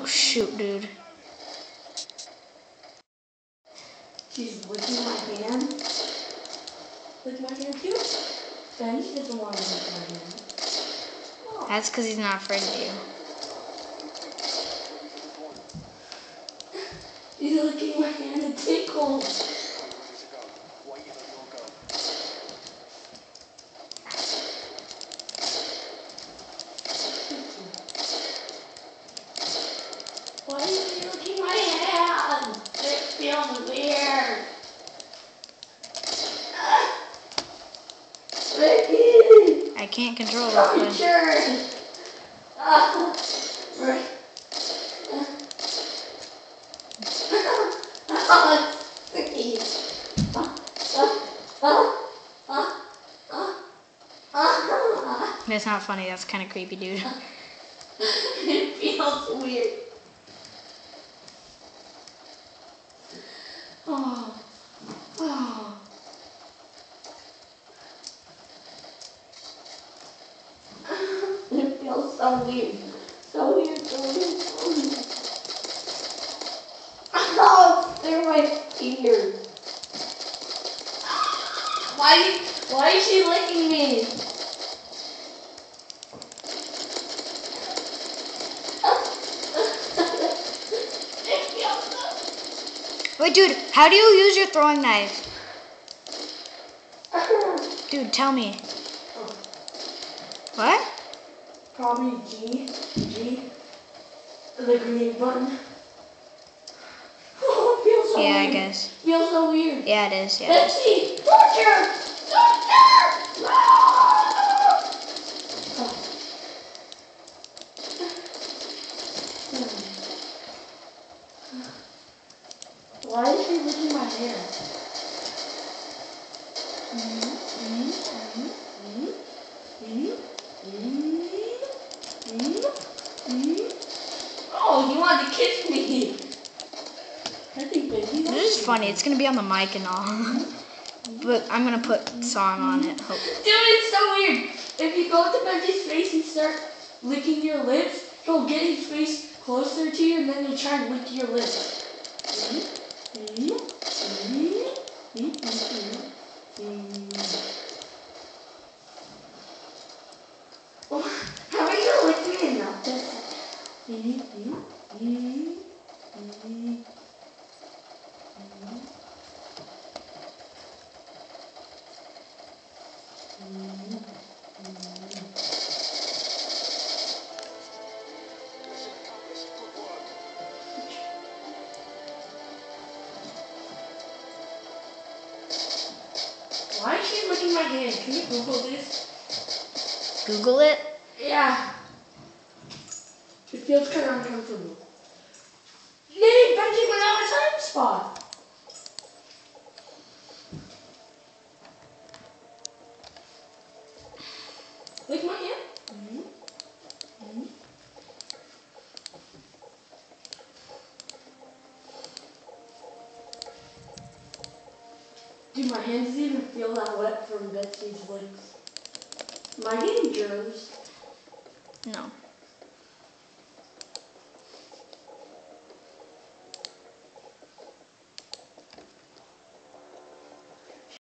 shoot, dude. She's licking my hand. Lick my hand too? Benji doesn't want to lick my hand. Oh. That's because he's not afraid of you. He's licking my hand, it tickles. Why is he licking my hand? It feels weird. Ricky! I can't control My this turn! Right. That's not funny. That's kind of creepy, dude. It feels weird. Oh. Oh. It feels so weird. So weird, so weird, so weird. Oh, they're my fingers. Why is she licking me? It feels so. Wait, dude, how do you use your throwing knife? Dude, tell me. What? Probably G, the green button. Oh, it feels so Yeah, weird. I guess. Feels so weird. Yeah, it is. Yeah. Let's see. Torture! Torture! Why is she licking my hair? Oh, he wanted to kiss me. I think baby. This is funny. It's gonna be on the mic and all, but I'm gonna put song on it. Hope. Dude, it's so weird. If you go to Benji's face and start licking your lips, he'll get his face closer to you and then he'll try and lick your lips. How are you licking me enough? Why is she licking my hand? Can you Google this? Google it. Yeah. It feels kind of uncomfortable. Yay, Benji went out his hiding spot. Lick my hand. Dude, my hand doesn't even feel that wet from Betsy's licks. Am I getting germs? No.